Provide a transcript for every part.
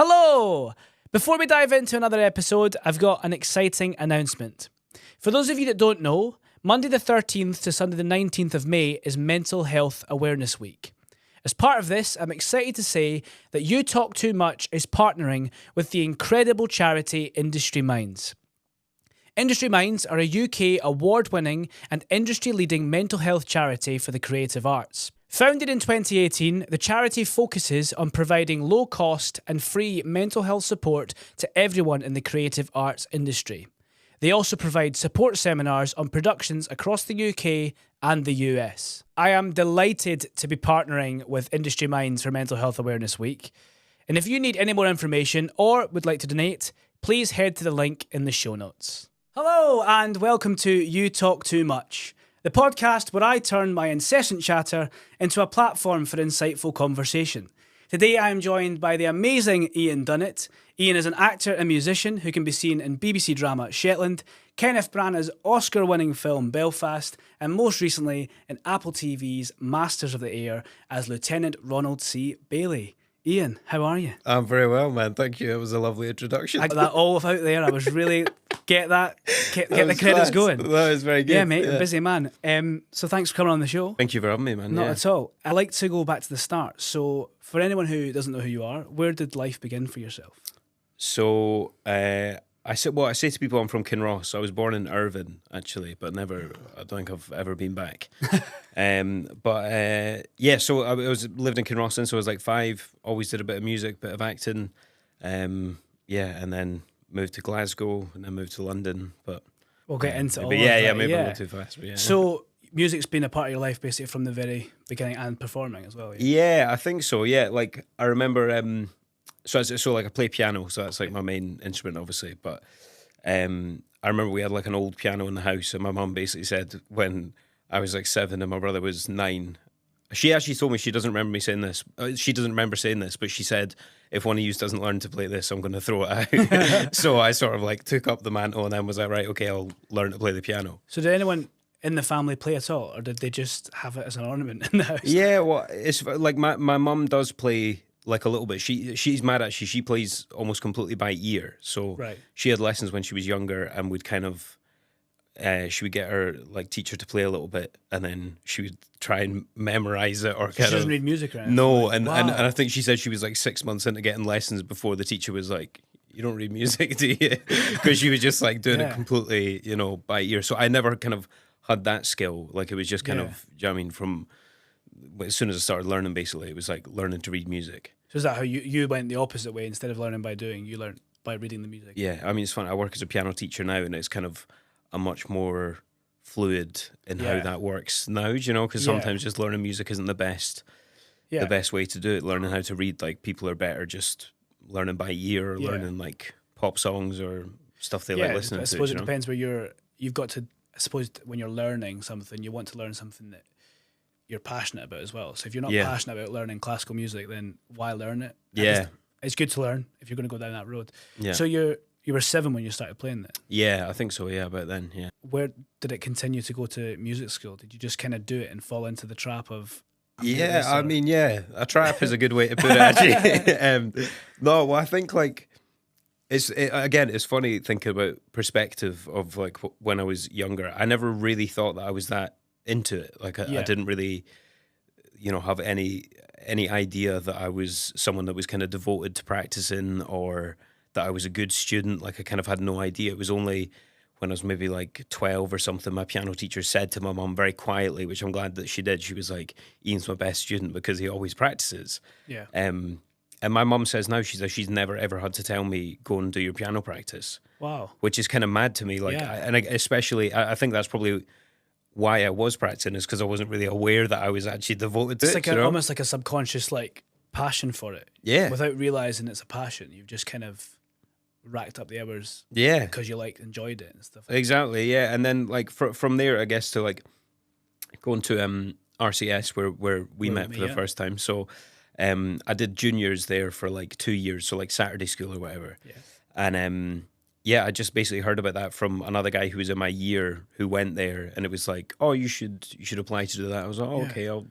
Hello! Before we dive into another episode, I've got an exciting announcement. For those of you that don't know, Monday the 13th to Sunday the 19th of May is Mental Health Awareness Week. As part of this, I'm excited to say that You Talk Too Much is partnering with the incredible charity Industry Minds. Industry Minds are a UK award-winning and industry-leading mental health charity for the creative arts. Founded in 2018, the charity focuses on providing low-cost and free mental health support to everyone in the creative arts industry. They also provide support seminars on productions across the UK and the US. I am delighted to be partnering with Industry Minds for Mental Health Awareness Week. And if you need any more information or would like to donate, please head to the link in the show notes. Hello and welcome to You Talk Too Much, the podcast where I turn my incessant chatter into a platform for insightful conversation. Today I am joined by the amazing Ian Dunnett. Ian is an actor and musician who can be seen in BBC drama Shetland, Kenneth Branagh's Oscar-winning film Belfast, and most recently in Apple TV's Masters of the Air as Lieutenant Ronald C. Bailey. Ian, how are you? I'm very well, man. Thank you. It was a lovely introduction. I got that all out there. I was really get the credits class. going. That was very good. Yeah, mate, you're a busy man. So thanks for coming on the show. Thank you for having me, man. Not at all. I like to go back to the start. So for anyone who doesn't know who you are, where did life begin for yourself? So I say to people I'm from Kinross. I was born in Irvine, actually, but I don't think I've ever been back. So I lived in Kinross since I was like 5. Always did a bit of music, bit of acting. And then moved to Glasgow and then moved to London. But we'll get into all maybe a little too fast. But So music's been a part of your life basically from the very beginning and performing as well. Yeah, I think so. Yeah, like I remember. So I play piano, so that's like my main instrument, obviously. But I remember we had like an old piano in the house, and my mum basically said when I was like 7 and my brother was 9. She actually told me she doesn't remember me saying this. She doesn't remember saying this, but she said, if one of you doesn't learn to play this, I'm going to throw it out. So I sort of like took up the mantle and then was like, right, okay, I'll learn to play the piano. So did anyone in the family play at all, or did they just have it as an ornament in the house? Yeah, well, it's like my mum does play like a little bit. She's mad actually. She plays almost completely by ear. So she had lessons when she was younger and would kind of she would get her like teacher to play a little bit, and then she would try and memorize it or she doesn't read music or anything. No, and I think she said she was like 6 months into getting lessons before the teacher was like, "You don't read music, do you?" Because she was just like doing it completely, by ear. So I never kind of had that skill. Like it was just kind of, I mean, from as soon as I started learning, basically, it was like learning to read music. So is that how you went the opposite way? Instead of learning by doing, you learned by reading the music? Yeah, I mean, it's fun. I work as a piano teacher now, and it's kind of a much more fluid in how that works now, because sometimes just learning music isn't the best way to do it. Learning how to read, like, people are better just learning by ear or learning, like, pop songs or stuff they like listening to. I suppose it depends where you've got to, I suppose when you're learning something, you want to learn something that you're passionate about as well. So if you're not passionate about learning classical music, then why learn it? It's good to learn if you're going to go down that road. Yeah. So you were 7 when you started playing it? Yeah, I think so, about then, yeah. Where did it continue to go to music school? Did you just kind of do it and fall into the trap of... a trap is a good way to put it, actually. No, well, I think, like, it's funny thinking about perspective of, like, when I was younger. I never really thought that I was that into it. Like, I didn't really, have any idea that I was someone that was kind of devoted to practicing or that I was a good student. Like, I kind of had no idea. It was only when I was maybe like 12 or something, my piano teacher said to my mum very quietly, which I'm glad that she did. She was like, "Ian's my best student because he always practices." Yeah. And my mum says now, she's never ever had to tell me, "Go and do your piano practice." Wow. Which is kind of mad to me. Like, especially, I think that's probably why I was practicing, is because I wasn't really aware that I was actually devoted to it. It's like almost like a subconscious like passion for it. Yeah. Without realizing it's a passion, you've just kind of racked up the hours. Yeah. Because you enjoyed it and stuff. Exactly. Yeah. And then like from there, I guess, to like going to RCS where we met for the first time. So I did juniors there for like 2 years, so like Saturday school or whatever. Yeah. And I just basically heard about that from another guy who was in my year who went there, and it was like, "Oh, you should apply to do that." I was like, "Oh, okay, I'll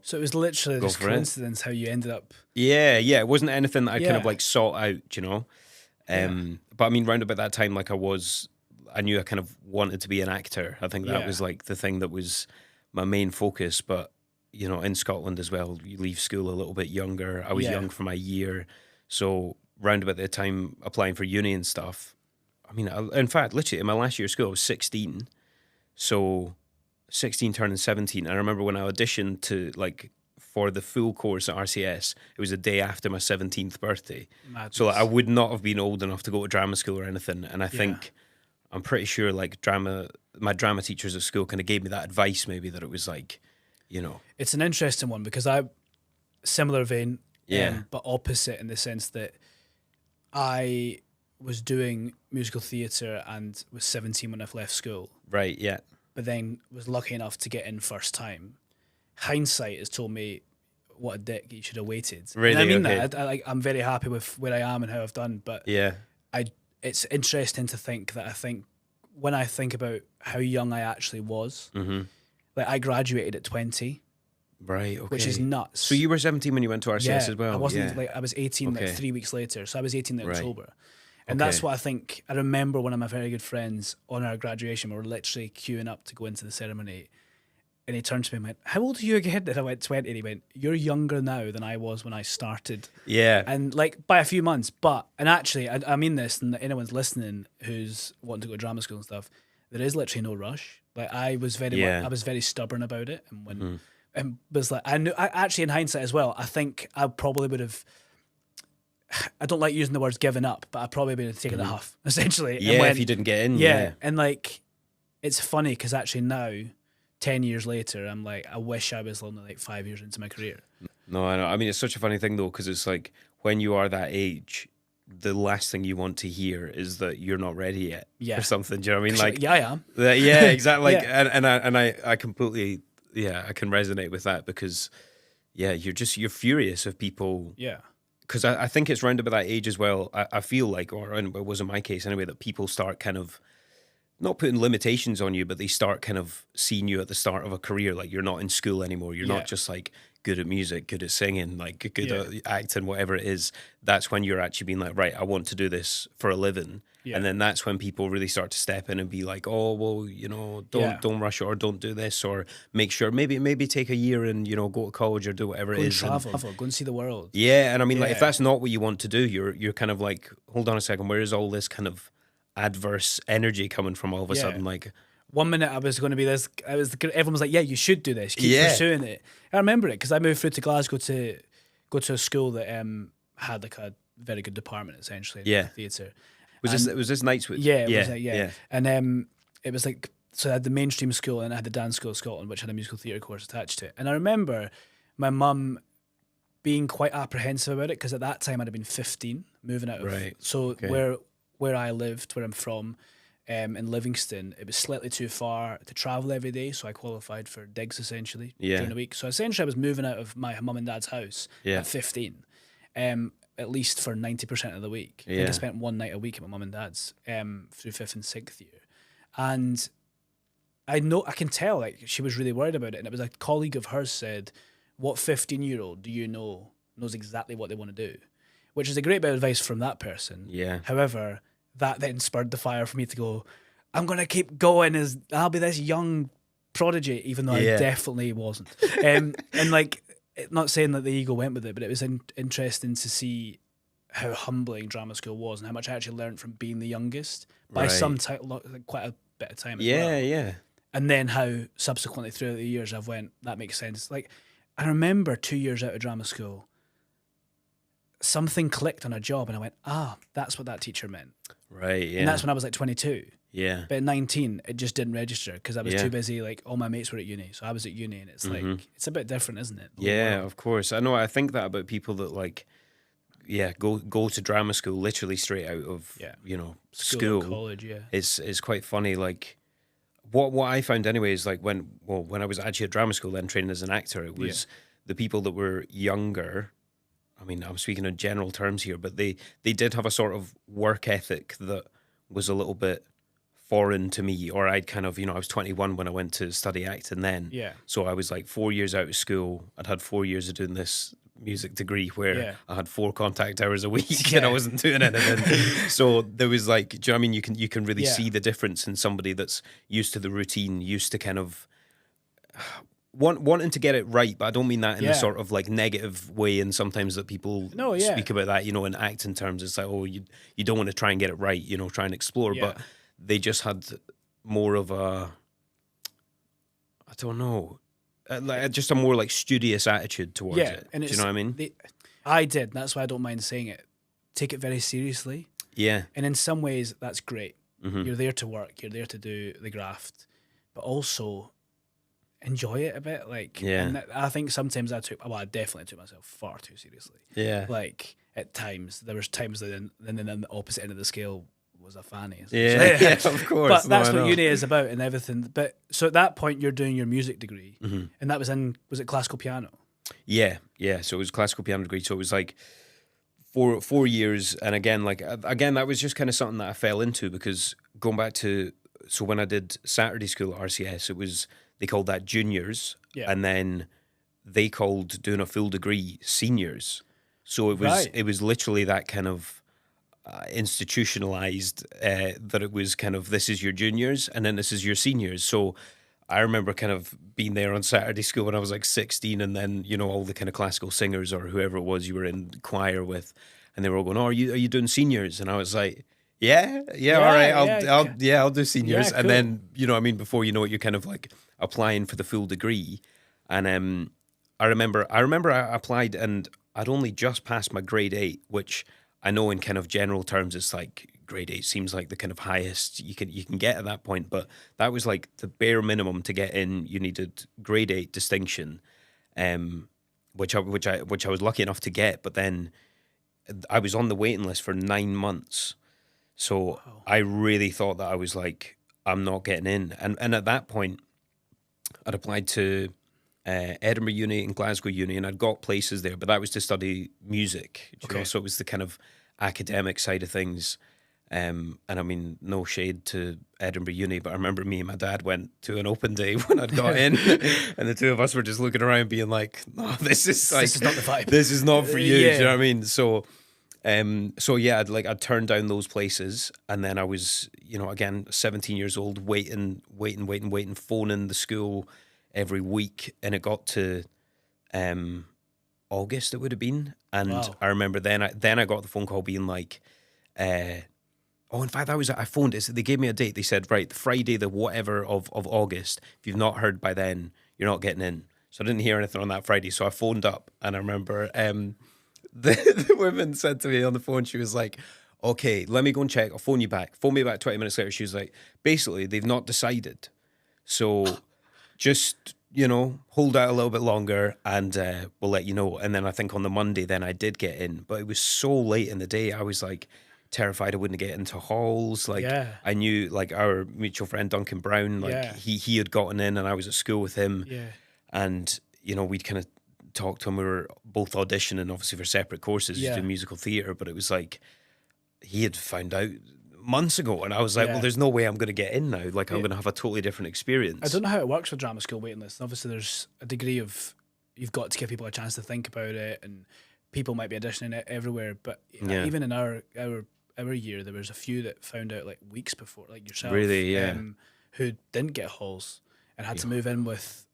So it was literally this for it. coincidence how you ended up. Yeah, it wasn't anything that I kind of Yeah. like sought out, you know. But I mean, round about that time, like I knew I kind of wanted to be an actor. I think that Yeah. was like the thing that was my main focus. But you know, in Scotland as well, you leave school a little bit younger. I was Yeah. young for my year, so round about the time applying for uni and stuff. I mean, in fact, literally in my last year of school, I was 16. So 16 turning 17. I remember when I auditioned for the full course at RCS, it was the day after my 17th birthday. Madness. So like, I would not have been old enough to go to drama school or anything. And I think, I'm pretty sure like my drama teachers at school kind of gave me that advice maybe that it was like, you know. It's an interesting one because similar vein, but opposite in the sense that I was doing musical theatre and was 17 when I left school. Right, yeah. But then was lucky enough to get in first time. Hindsight has told me what a dick you should have waited. Really? And I mean Okay. that. I'm very happy with where I am and how I've done. But it's interesting to think that when I think about how young I actually was, like I graduated at 20. Right, okay. Which is nuts. So you were 17 when you went to RCS as well? I wasn't I was 18 like 3 weeks later. So I was 18 in October. And that's what I remember one of my very good friends on our graduation, we were literally queuing up to go into the ceremony. And he turned to me and went, "How old are you again?" And I went, 20. And he went, "You're younger now than I was when I started." Yeah. And like by a few months. And actually, I mean this, and anyone's listening who's wanting to go to drama school and stuff, there is literally no rush. Like I was very stubborn about it. And when, and was like, actually in hindsight as well, I think I probably would have, I don't like using the words given up, but I probably would have taken the huff, essentially. Yeah, if you didn't get in. Yeah. And like, it's funny because actually now, 10 years later, I'm like, I wish I was only like 5 years into my career. No, I know. I mean, it's such a funny thing though, because it's like when you are that age, the last thing you want to hear is that you're not ready yet or something. Do you know what I mean? Like, yeah, I am. Yeah, exactly. Like, and I completely, I can resonate with that because, you're furious of people. Yeah. Because I think it's round about that age as well. I feel like, or it was in my case anyway, that people start kind of not putting limitations on you, but they start kind of seeing you at the start of a career. Like you're not in school anymore. You're not just like good at music, good at singing, like good at acting, whatever it is. That's when you're actually being like, right, I want to do this for a living. Yeah. And then that's when people really start to step in and be like, oh, well, you know, don't rush it or don't do this or make sure maybe take a year and, you know, go to college or do whatever it is. Travel, go and see the world. Yeah. And I mean, like if that's not what you want to do, you're kind of like, hold on a second, where is all this kind of adverse energy coming from all of a sudden? Like 1 minute I was going to be this, everyone was like, yeah, you should do this, keep pursuing it. I remember it because I moved through to Glasgow to go to a school that had like a very good department essentially in theatre. Was this Knightswood? Yeah, it was like, and it was like, so I had the mainstream school and I had the dance school of Scotland, which had a musical theatre course attached to it. And I remember my mum being quite apprehensive about it because at that time I'd have been 15, moving out of where I lived, where I'm from, in Livingston, it was slightly too far to travel every day, so I qualified for digs essentially during the week. So essentially I was moving out of my mum and dad's house at 15, at least for 90% of the week. I think I spent one night a week at my mum and dad's through 5th and 6th year. And I can tell like she was really worried about it. And it was a colleague of hers said, what 15-year-old do you know knows exactly what they want to do? Which is a great bit of advice from that person. Yeah. However, that then spurred the fire for me to go, I'm going to keep going as I'll be this young prodigy, even though I definitely wasn't. And like, not saying that the ego went with it, but it was interesting to see how humbling drama school was and how much I actually learned from being the youngest by quite a bit of time as well. Yeah. And then how subsequently throughout the years I've went, that makes sense. Like, I remember 2 years out of drama school, something clicked on a job and I went, that's what that teacher meant. Right, yeah. And that's when I was like 22. Yeah. But at 19, it just didn't register because I was too busy. Like, all my mates were at uni. So I was at uni and it's like, it's a bit different, isn't it? Yeah, of course. I know. I think that about people that like, go to drama school literally straight out of, you know, school. College, It's quite funny. Like, what I found anyway is like when I was actually at drama school then training as an actor, it was the people that were younger. I mean, I'm speaking in general terms here, but they did have a sort of work ethic that was a little bit foreign to me, or I'd kind of, I was 21 when I went to study acting then. Yeah. So I was like 4 years out of school. I'd had 4 years of doing this music degree where I had 4 contact hours a week and I wasn't doing anything. So there was like, do you know what I mean? You can really see the difference in somebody that's used to the routine, used to kind of wanting to get it right, but I don't mean that in a sort of like negative way. And sometimes that people speak about that, in acting terms, it's like, oh, you don't want to try and get it right, try and explore. But they just had more of a, I don't know, like just a more like studious attitude towards it. And do you know what I mean? I did. That's why I don't mind saying it. Take it very seriously. Yeah. And in some ways, that's great. You're there to work. You're there to do the graft, but also enjoy it a bit. Like, and I think sometimes I definitely took myself far too seriously. Yeah. Like at times, there was times then the opposite end of the scale was a fanny. Yeah, of course. But that's what uni is about and everything. But so at that point, you're doing your music degree, and that was it classical piano? Yeah. So it was classical piano degree. So it was like 4 years, and again, that was just kind of something that I fell into because going back to when I did Saturday school at RCS, they called that juniors, and then they called doing a full degree seniors. So it was literally that kind of institutionalized that it was kind of, this is your juniors and then this is your seniors. So I remember kind of being there on Saturday school when I was like 16, and then all the kind of classical singers or whoever it was you were in choir with, and they were all going, "Oh, are you doing seniors?" And I was like, Yeah, all right, I'll do seniors. Yeah, cool. And then before you know it, you're kind of like applying for the full degree. And I remember I applied and I'd only just passed my grade 8, which I know in kind of general terms, it's like grade 8 seems like the kind of highest you can get at that point. But that was like the bare minimum to get in. You needed grade 8 distinction, which I was lucky enough to get. But then I was on the waiting list for 9 months. So I really thought that I was like, I'm not getting in. And at that point, I'd applied to Edinburgh Uni and Glasgow Uni, and I'd got places there, but that was to study music. Okay. So it was the kind of academic side of things. And I mean, no shade to Edinburgh Uni, but I remember me and my dad went to an open day when I'd got in, and the two of us were just looking around being like, no, this is not the vibe. This is not for you. Do you know what I mean? So yeah, I'd turned down those places, and then I was, again, 17 years old, waiting, phoning the school every week, and it got to August, it would have been, and I remember then I got the phone call being like, in fact, I phoned it. So they gave me a date. They said, right, Friday, the whatever of August. If you've not heard by then, you're not getting in. So I didn't hear anything on that Friday. So I phoned up, and I remember the woman said to me on the phone, she was like, okay, let me go and check. I'll phone you back. Phone me back 20 minutes later. She was like, basically, they've not decided. So just, hold out a little bit longer and we'll let you know. And then I think on the Monday, then I did get in. But it was so late in the day. I was like terrified I wouldn't get into halls. I knew like our mutual friend, Duncan Brown, he had gotten in and I was at school with him. Yeah. And, we'd kind of talked to him. We were both auditioning, obviously, for separate courses to do musical theatre, but it was like he had found out months ago, and I was like, well, there's no way I'm going to get in now. Like, I'm going to have a totally different experience. I don't know how it works with drama school waiting lists. Obviously, there's a degree of you've got to give people a chance to think about it, and people might be auditioning it everywhere. But even in our year, there was a few that found out like weeks before, like yourself, really, who didn't get halls and had to move in with.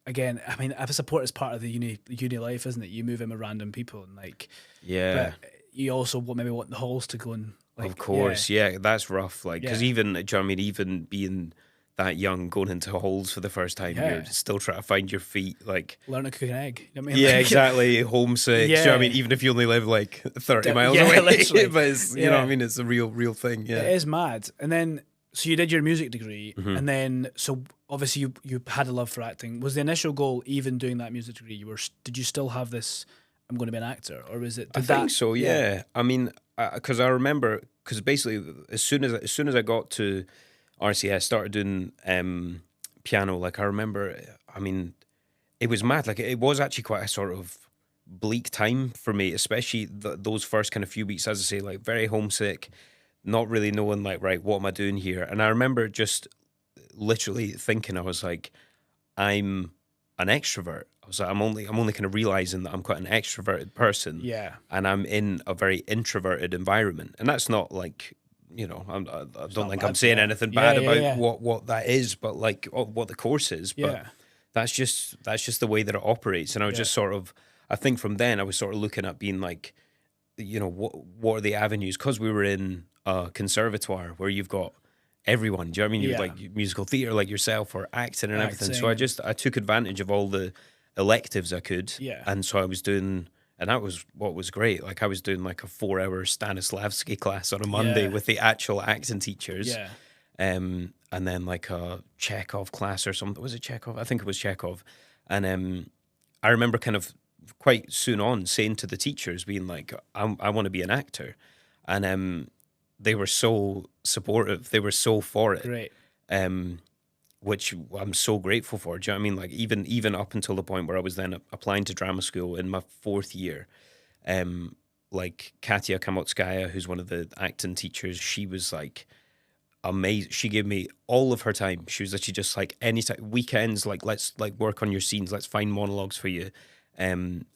Again, I mean, I support is part of the uni life, isn't it? You move in with random people and but you also maybe want the halls to go and of course, that's rough. Like, because even, do you know what I mean? Even being that young, going into halls for the first time, you're still trying to find your feet. Like, learn to cook an egg. You know what I mean? Yeah, exactly. Homesick. Do you know what I mean? Even if you only live like 30 miles away, but it's, you know what I mean? It's a real thing. Yeah, it is mad. And then. So you did your music degree, and then so obviously you had a love for acting. Was the initial goal even doing that music degree? Did you still have this? I'm going to be an actor, or was it? I think so. Yeah. I mean, because I remember, because basically as soon as I got to RCS, started doing piano. Like I remember, I mean, it was mad. Like it was actually quite a sort of bleak time for me, especially those first kind of few weeks. As I say, like very homesick. not really knowing like, right, what am I doing here? And I remember just literally thinking, I was like, I'm an extrovert. I was like, I'm only kind of realizing that I'm quite an extroverted person. Yeah. And I'm in a very introverted environment. And that's not like, I don't think I'm saying anything bad about what that is, but like what the course is. But that's just the way that it operates. And I was just sort of, I think from then I was sort of looking at being like, what are the avenues? Because we were in a conservatoire where you've got everyone. Do you know what I mean? You're like musical theatre, like yourself, or acting and everything. So I took advantage of all the electives I could. Yeah. And so I was doing, and that was what was great. Like I was doing like a 4-hour Stanislavski class on a Monday with the actual acting teachers. Yeah. And then like a Chekhov class or something. Was it Chekhov? I think it was Chekhov. And I remember kind of quite soon on saying to the teachers, being like, I want to be an actor. And they were so supportive. They were so for it. Great. Which I'm so grateful for. Do you know what I mean? Like even up until the point where I was then applying to drama school in my 4th year, like Katia Kamotskaya, who's one of the acting teachers, she was like amazing. She gave me all of her time. She was literally just like, anytime, weekends, like let's like work on your scenes. Let's find monologues for you.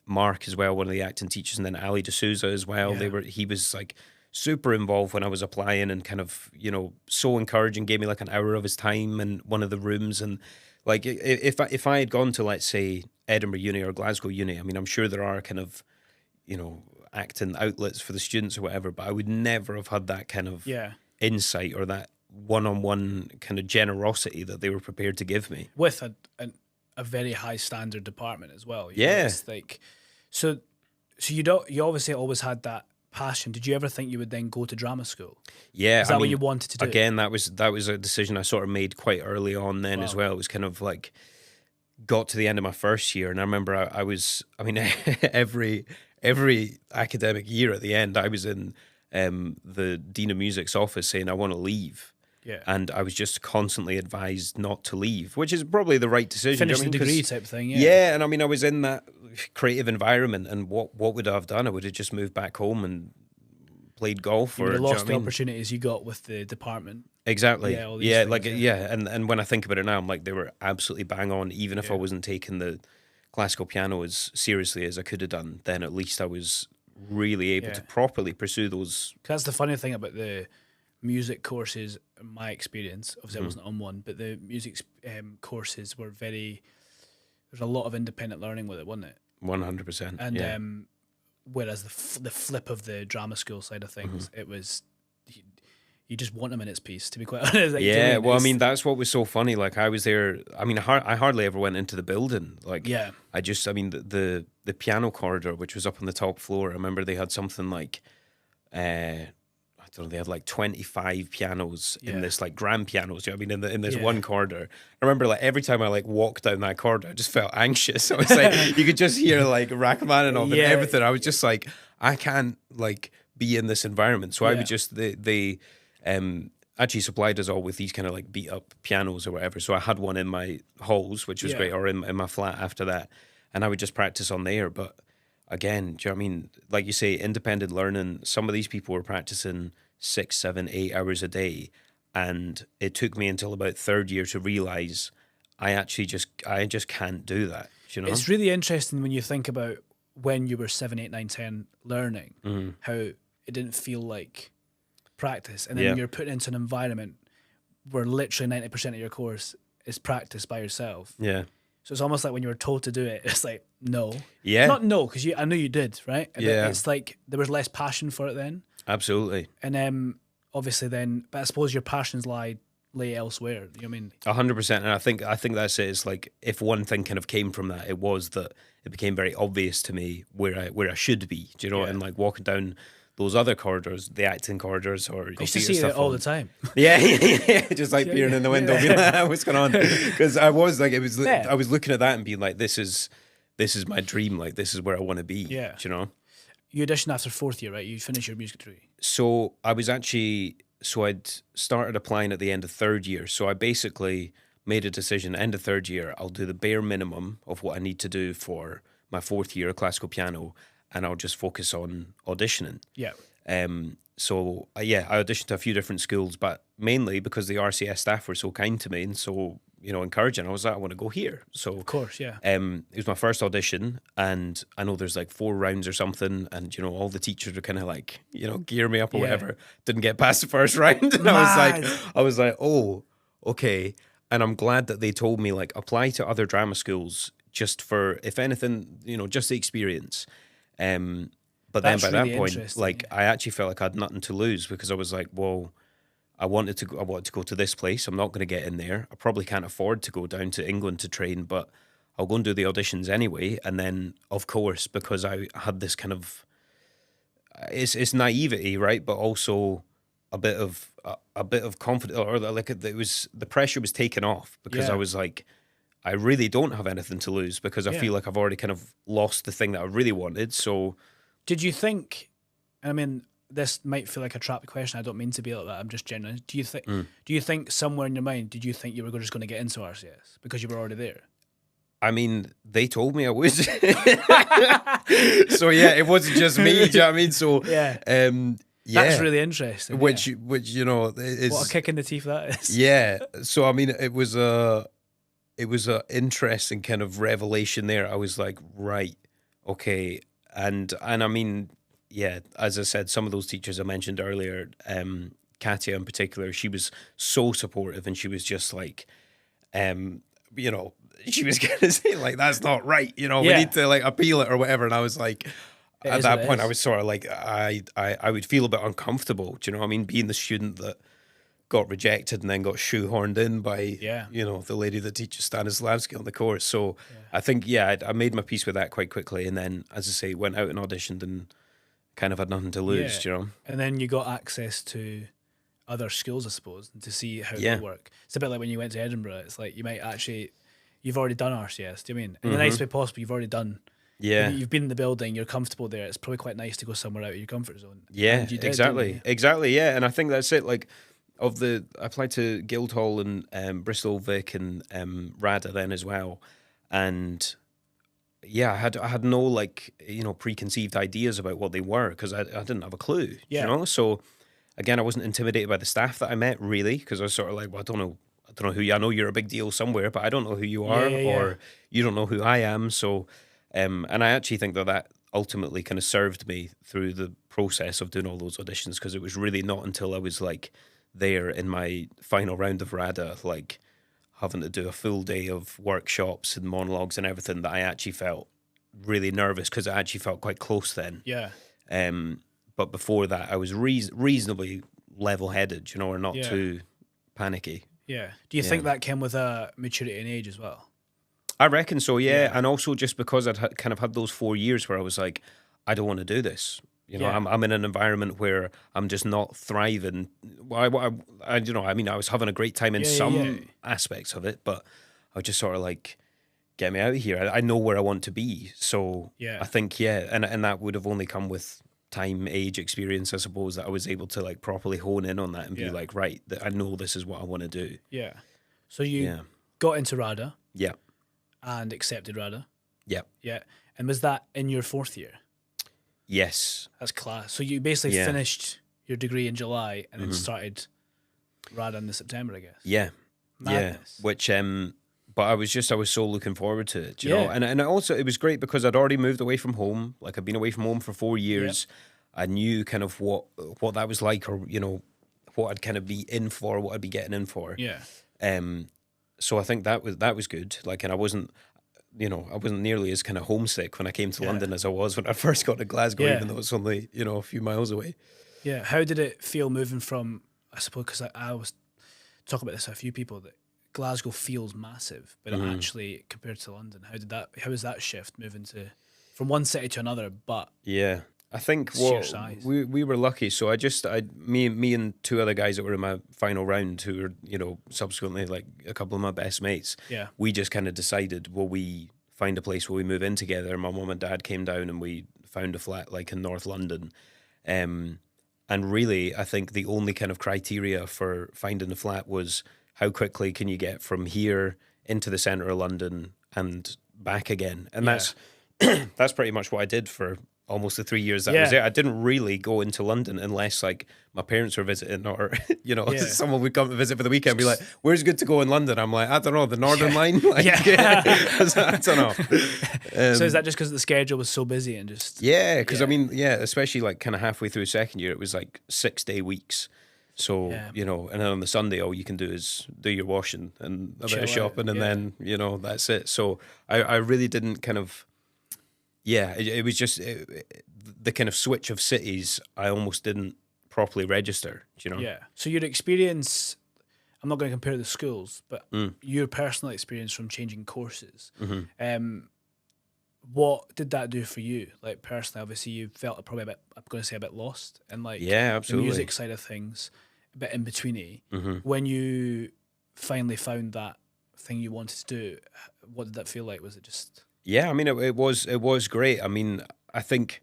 Mark as well, one of the acting teachers, and then Ali D'Souza as well. Yeah. He was like super involved when I was applying and kind of, so encouraging, gave me like an hour of his time in one of the rooms. And like, if I had gone to, let's say, Edinburgh Uni or Glasgow Uni, I mean, I'm sure there are kind of, acting outlets for the students or whatever, but I would never have had that kind of insight or that one-on-one kind of generosity that they were prepared to give me. With a very high standard department as well. It's like, so you obviously always had that passion. Did you ever think you would then go to drama school? Yeah. Is that what you wanted to do? Again, that was a decision I sort of made quite early on then as well. It was kind of like, got to the end of my first year, and I remember every academic year at the end, I was in the Dean of Music's office saying I want to leave. Yeah. And I was just constantly advised not to leave, which is probably the right decision. Finish the degree type thing, Yeah, and I mean, I was in that creative environment, and what would I have done? I would have just moved back home and played golf. You would have lost the opportunities you got with the department. Exactly. And when I think about it now, I'm like, they were absolutely bang on. Even if I wasn't taking the classical piano as seriously as I could have done, then at least I was really able to properly pursue those. That's the funny thing about the music courses, in my experience. Obviously, I wasn't on one, but the music courses were there's a lot of independent learning with it, wasn't it? 100%. And whereas the flip of the drama school side of things, it was you just want a minute's piece, to be quite honest. Like, I mean, that's what was so funny. Like, I was there. I mean, I hardly ever went into the building. Like, the piano corridor, which was up on the top floor. I remember they had something like, I don't know, they had like 25 pianos in this, like grand pianos. You know what I mean? In this one corridor. I remember like every time I like walked down that corridor, I just felt anxious. I was like, you could just hear like Rachmaninoff and everything. I was just like, I can't like be in this environment. So I would just they actually supplied us all with these kind of like beat up pianos or whatever. So I had one in my halls, which was great, or in my flat after that, and I would just practice on there. But again, do you know what I mean? Like you say, independent learning. Some of these people were practicing 6, 7, 8 hours a day, and it took me until about 3rd year to realize I just can't do that. You know, it's really interesting when you think about when you were 7, 8, 9, 10 learning, how it didn't feel like practice, and then you're put into an environment where literally 90% of your course is practice by yourself. Yeah. So it's almost like when you were told to do it, it's like, no. Yeah. Not no, because I know you did, right? And yeah. It's like there was less passion for it then. Absolutely. And obviously then, but I suppose your passions lay elsewhere. You know what I mean? 100%. And I think that's it. It's like, if one thing kind of came from that, it was that it became very obvious to me where I should be. Do you know? And like walking down those other corridors, the acting corridors, or I used to see it all the time. Yeah, just like peering in the window, being like, "What's going on?" Because I was like, I was looking at that and being like, "This is my dream. Like, this is where I want to be." Yeah, do you know. You auditioned after 4th year, right? You finished your music degree. So I'd started applying at the end of 3rd year. So I basically made a decision. End of 3rd year, I'll do the bare minimum of what I need to do for my 4th year of classical piano, and I'll just focus on auditioning. Yeah. So yeah, I auditioned to a few different schools, but mainly because the RCS staff were so kind to me and so, encouraging. I was like, I want to go here. So Of course, yeah. it was my first audition, and I know there's like 4 rounds or something, and all the teachers are kind of like, gear me up or Yeah. whatever. Didn't get past the first round, and Mad. I was like, oh, okay. And I'm glad that they told me like apply to other drama schools just for, if anything, just the experience. But That's then by really that point, interesting. like I actually felt like I had nothing to lose because I was like, well, I wanted to go to this place. I'm not going to get in there. I probably can't afford to go down to England to train, but I'll go and do the auditions anyway. And then, of course, because I had this kind of, it's naivety, right? But also a bit of confidence, or like it was, the pressure was taken off because Yeah. I was like, I really don't have anything to lose because I Yeah. feel like I've already kind of lost the thing that I really wanted. So Did you think? I mean, this might feel like a trap question. I don't mean to be like that. I'm just genuine. Do you think? Do you think somewhere in your mind did you think you were just going to get into RCS because you were already there? I mean, they told me I was. So yeah, it wasn't just me. Do you know what I mean? So Yeah. yeah, That's really interesting. which yeah. is What a kick in the teeth that is. yeah. So I mean, it was a interesting kind of revelation there. I was like, right, okay, and I mean, yeah, as I said, some of those teachers I mentioned earlier, Katia in particular, she was so supportive, and she was just like, she was gonna say like, that's not right, we Yeah. need to like appeal it or whatever, and I was like. It At is what that it point, I is. was sort of like, I would feel a bit uncomfortable. Do you know what I mean? Being the student that got rejected and then got shoehorned in by, Yeah. the lady that teaches Stanislavski on the course. So I think, yeah, I made my peace with that quite quickly. And then, as I say, went out and auditioned and kind of had nothing to lose, do you know? And then you got access to other schools, I suppose, and to see how Yeah. they work. It's a bit like when you went to Edinburgh. It's like you might actually, you've already done RCS. Do you mean in the nice way possible? You've already done. Yeah. You've been in the building. You're comfortable there. It's probably quite nice to go somewhere out of your comfort zone. Yeah, And you did, exactly. didn't you? Exactly, yeah. And I think that's it. Like, I applied to Guildhall and Bristol Vic and RADA then as well. And yeah, I had no like, preconceived ideas about what they were because I didn't have a clue, Yeah. So again, I wasn't intimidated by the staff that I met really because I was sort of like, well, I don't know who you, I know you're a big deal somewhere, but I don't know who you are Yeah. or you don't know who I am. So, and I actually think that ultimately kind of served me through the process of doing all those auditions because it was really not until I was like there in my final round of RADA, like having to do a full day of workshops and monologues and everything, that I actually felt really nervous because I actually felt quite close then. Yeah. But before that, I was reasonably level-headed, or not Yeah. too panicky. Yeah. Do you think that came with a maturity and age as well? I reckon so, yeah. Yeah. And also just because I'd kind of had those 4 years where I was like, I don't want to do this. Yeah. I'm in an environment where I'm just not thriving. Well, I I was having a great time in some aspects of it, but I was just sort of like, get me out of here. I know where I want to be. So Yeah. I think, and that would have only come with time, age, experience, I suppose, that I was able to like properly hone in on that and be like, right, I know this is what I want to do. Yeah. So you got into RADA Yeah. and accepted RADA. Yeah. Yeah. And was that in your 4th year? Yes. That's class. So you basically finished your degree in July and then started RADA in the September, I guess. Yeah. Madness. Yeah. Which but I was so looking forward to it, you know. Yeah. And also it was great because I'd already moved away from home. Like I'd been away from home for 4 years. I knew kind of what that was like, or what I'd kind of be in for, what I'd be getting in for. Yeah. So I think that was good. Like, and I wasn't nearly as kind of homesick when I came to London as I was when I first got to Glasgow, even though it's only, a few miles away. Yeah. How did it feel moving from, I suppose, because I always talk about this to a few people, that Glasgow feels massive, but it actually, compared to London, how was that shift moving from one city to another, but Yeah. I think sheer size? we were lucky. So me and 2 other guys that were in my final round, who were, subsequently like a couple of my best mates. Yeah. We just kind of decided, will we find a place where we move in together? My mum and dad came down and we found a flat like in North London. And really, I think the only kind of criteria for finding a flat was how quickly can you get from here into the centre of London and back again. And that's pretty much what I did for almost the 3 years that I was there, I didn't really go into London unless like my parents were visiting or, you know, someone would come to visit for the weekend and be like, where's good to go in London? I'm like, I don't know, the Northern Line? Like, I don't know. So is that just because the schedule was so busy and just... Yeah, because I mean, especially like kind of halfway through second year, it was like 6-day weeks. So, you know, and then on the Sunday, all you can do is do your washing and a bit of shopping and then, you know, that's it. So I really didn't kind of... Yeah, it was just the kind of switch of cities. I almost didn't properly register, you know? Yeah. So your experience, I'm not going to compare the schools, but your personal experience from changing courses, what did that do for you? Like personally, obviously you felt probably a bit, I'm going to say a bit lost and like the music side of things, a bit in betweeny. When you finally found that thing you wanted to do, what did that feel like? Was it just... Yeah, I mean, it was great. I mean, I think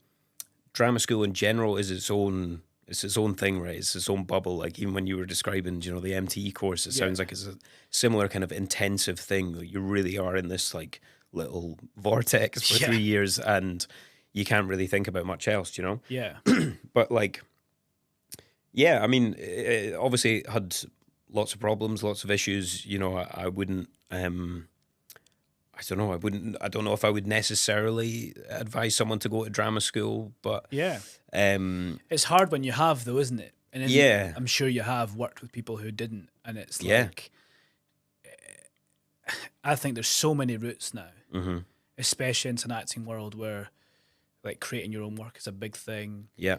drama school in general is its own thing, right? It's its own bubble. Like even when you were describing, you know, the MTE course, it sounds like it's a similar kind of intensive thing. You really are in this like little vortex for 3 years, and you can't really think about much else, you know? Yeah. But like, yeah, I mean, it obviously had lots of problems, lots of issues. You know, I wouldn't. I don't know. I don't know if I would necessarily advise someone to go to drama school, but it's hard when you have, though, isn't it? And then I'm sure you have worked with people who didn't, and it's like I think there's so many routes now, especially into an acting world where like creating your own work is a big thing. Yeah,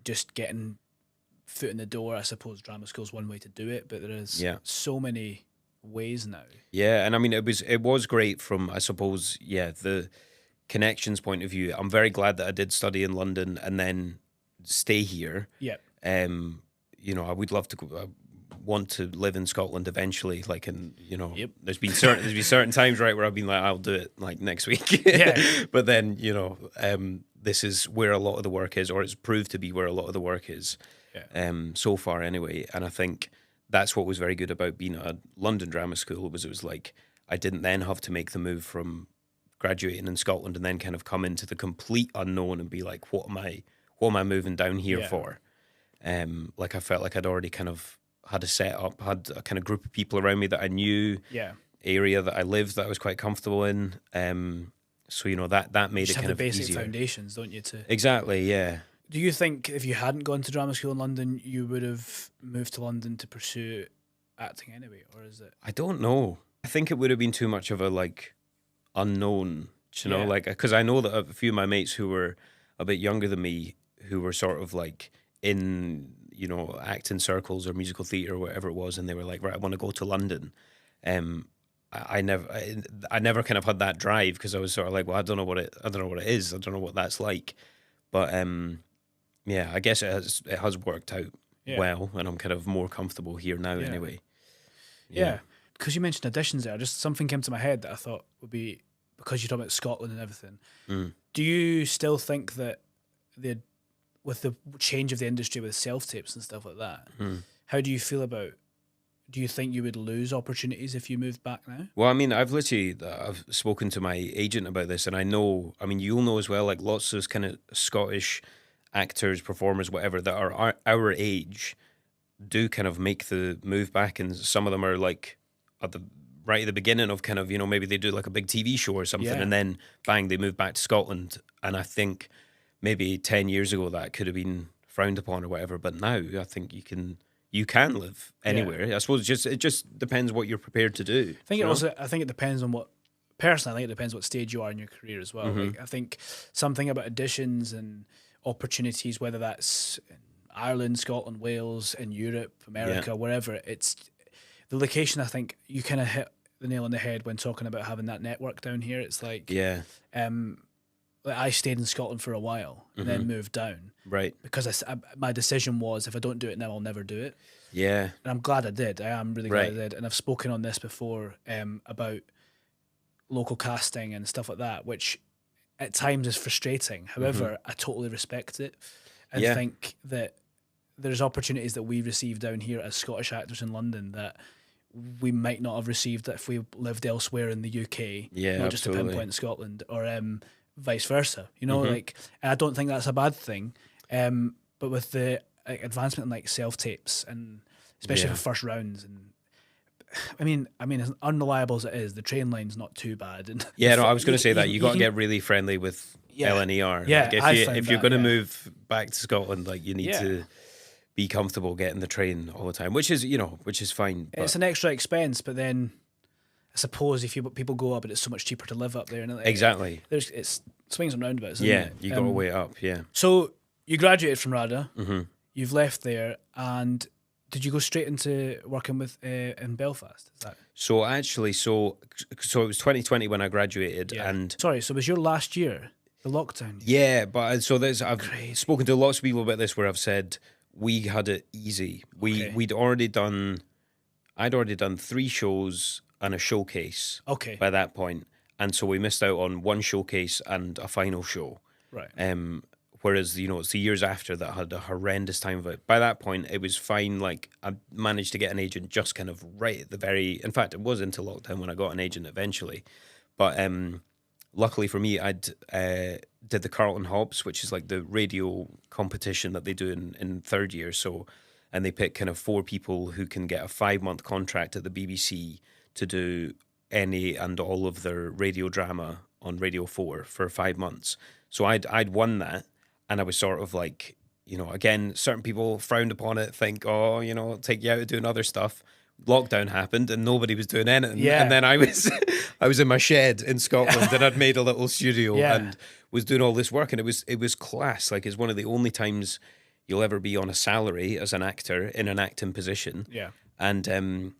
just getting foot in the door. I suppose drama school's one way to do it, but there is so many ways now. Yeah, and I mean it was great from, I suppose, the connections point of view. I'm very glad that I did study in London and then stay here. Yeah. You know, I would love to go, want to live in Scotland eventually, like, and you know, there's been certain times, right, where I've been like, I'll do it like next week. But then, you know, this is where a lot of the work is, or it's proved to be where a lot of the work is. So far anyway. And I think that's what was very good about being at a London drama school, was it was like I didn't then have to make the move from graduating in Scotland and then kind of come into the complete unknown and be like, what am I moving down here for? Like I felt like I'd already kind of had a setup, had a kind of group of people around me that I knew, area that I lived that I was quite comfortable in. So you know that made just it kind of easier. Have the basic foundations, don't you? Exactly, yeah. Do you think if you hadn't gone to drama school in London, you would have moved to London to pursue acting anyway, or is it? I don't know. I think it would have been too much of a like unknown, you know, like because I know that a few of my mates who were a bit younger than me, who were sort of like in, you know, acting circles or musical theatre or whatever it was, and they were like, right, I want to go to London. I never kind of had that drive because I was sort of like, well, I don't know what it is. I don't know what that's like, but yeah, I guess it has worked out well, and I'm kind of more comfortable here now anyway. Yeah, because you mentioned auditions there, just something came to my head that I thought would be, because you talk about Scotland and everything, do you still think that with the change of the industry with self-tapes and stuff like that, how do you feel about, do you think you would lose opportunities if you moved back now? Well, I mean, I've spoken to my agent about this, and I know, I mean, you'll know as well, like lots of kind of Scottish actors, performers, whatever, that are our age do kind of make the move back, and some of them are like right at the beginning of kind of, you know, maybe they do like a big TV show or something, and then bang, they move back to Scotland. And I think maybe 10 years ago that could have been frowned upon or whatever, but now I think you can live anywhere. I suppose it just depends what you're prepared to do. I think I think it depends on what, personally, I think it depends what stage you are in your career as well. Like, I think something about auditions and opportunities, whether that's in Ireland, Scotland, Wales, in Europe, America, wherever, it's the location. I think you kind of hit the nail on the head when talking about having that network down here. It's like, like I stayed in Scotland for a while and then moved down, right? Because my decision was, if I don't do it now, I'll never do it. Yeah, and I'm glad I did. I am really glad I did. And I've spoken on this before about local casting and stuff like that, which at times is frustrating. However, I totally respect it and think that there's opportunities that we receive down here as Scottish actors in London that we might not have received if we lived elsewhere in the UK, not just to pinpoint Scotland, or vice versa. You know, like, and I don't think that's a bad thing. But with the advancement in like self tapes and especially for first rounds, and I mean, as unreliable as it is, the train line's not too bad. And yeah, no, I was going to say that you got to get really friendly with LNER. Yeah, like if you're going to move back to Scotland, like you need to be comfortable getting the train all the time, which is fine. It's an extra expense, but then I suppose if people go up, but it's so much cheaper to live up there. And exactly, it's swings and roundabouts. Isn't it? You got to weigh it up. Yeah. So you graduated from RADA. You've left there, and did you go straight into working with in Belfast? Is that so? Actually, so it was 2020 when I graduated, and sorry, so it was your last year, the lockdown? Yeah, but so I've spoken to lots of people about this where I've said we had it easy. I'd already done 3 shows and a showcase. By that point, and so we missed out on 1 showcase and a final show. Right. Whereas, it's the years after that I had a horrendous time of it. By that point, it was fine. Like, I managed to get an agent just kind of right at the very... In fact, it was into lockdown when I got an agent eventually. But luckily for me, I'd did the Carlton Hobbs, which is like the radio competition that they do in third year. So, and they pick kind of 4 people who can get a 5-month contract at the BBC to do any and all of their radio drama on Radio 4 for 5 months. So I'd won that. And I was sort of like, again, certain people frowned upon it, think, it'll take you out doing other stuff. Lockdown happened and nobody was doing anything. Yeah. And then I was in my shed in Scotland and I'd made a little studio and was doing all this work. And it was class. Like, it's one of the only times you'll ever be on a salary as an actor in an acting position. Yeah. And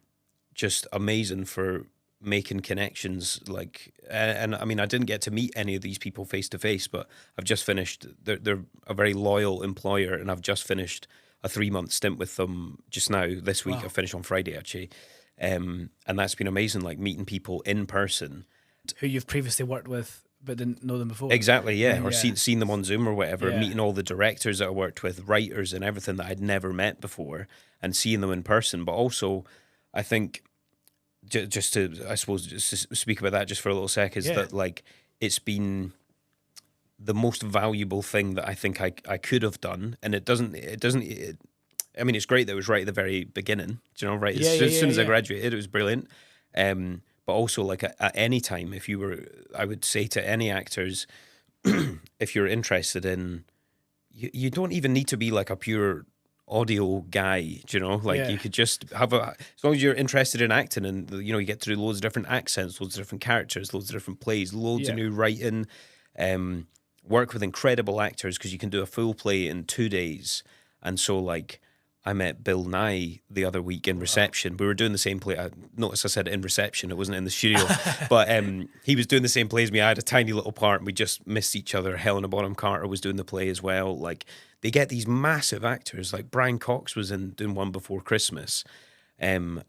just amazing for making connections, like, and I mean, I didn't get to meet any of these people face to face, but I've just finished. They're a very loyal employer, and I've just finished a 3-month stint with them just now this week. Wow. I finished on Friday actually, and that's been amazing. Like, meeting people in person who you've previously worked with but didn't know them before. Exactly, yeah, or seen them on Zoom or whatever. Meeting all the directors that I worked with, writers, and everything that I'd never met before, and seeing them in person. But also, I think. Just to speak about that just for a little sec, is that, like, it's been the most valuable thing that I think I could have done, and it doesn't. I mean, it's great that it was right at the very beginning. Do you know, right? As soon as I graduated, it was brilliant. But also, like, at any time, I would say to any actors, if you're interested in, you don't even need to be like a pure audio guy, you could just have as long as you're interested in acting, and you get to do loads of different accents, loads of different characters, loads of different plays, loads of new writing, work with incredible actors, because you can do a full play in 2 days. And so, like, I met Bill Nye the other week in reception. We were doing the same play. I noticed I said in reception, it wasn't in the studio. But he was doing the same play as me. I had a tiny little part and we just missed each other. Helena Bonham Carter was doing the play as well. Like, they get these massive actors. Like, Brian Cox was doing One Before Christmas. And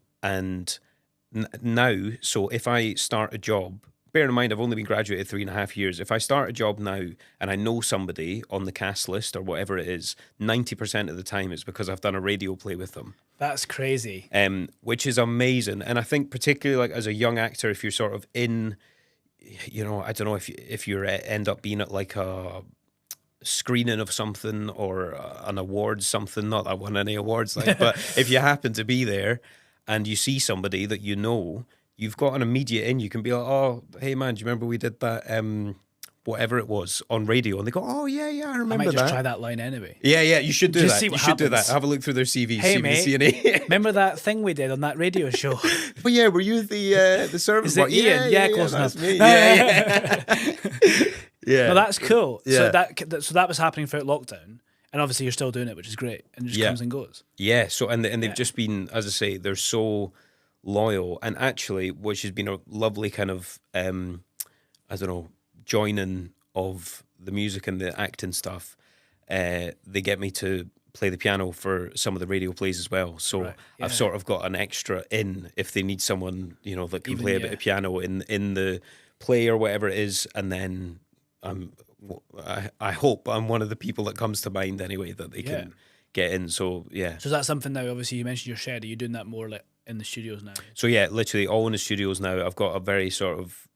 now, so if I start a job, bear in mind, I've only been graduated 3.5 years. If I start a job now and I know somebody on the cast list or whatever it is, 90% of the time it's because I've done a radio play with them. That's crazy. Which is amazing. And I think particularly, like, as a young actor, if you're sort of in, I don't know, if you end up being at like a screening of something or an award something, not that I won any awards, like, but if you happen to be there and you see somebody that you've got an immediate in, you can be like, oh, hey man, do you remember we did that whatever it was on radio? And they go, oh yeah, I remember that. I might just try that line anyway. Yeah, you should do just that. See you what should happens. do that. Have a look through their CVs. Hey mate, CNA. remember that thing we did on that radio show? But yeah, were you the servant? Is it Ian? Yeah, close enough. Me. Yeah. Yeah. No, that's cool. Yeah. So that was happening throughout lockdown, and obviously you're still doing it, which is great, and it just comes and goes. Yeah. So and they've just been, as I say, they're so loyal, and actually, which has been a lovely kind of I don't know, joining of the music and the acting stuff. They get me to play the piano for some of the radio plays as well. So I've sort of got an extra in if they need someone, that can play a bit of piano in the play or whatever it is, and then I hope I'm one of the people that comes to mind anyway that they can get in. So yeah. So is that something now? Obviously, you mentioned your shed. Are you doing that more like in the studios now? So yeah, literally all in the studios now. I've got a very sort of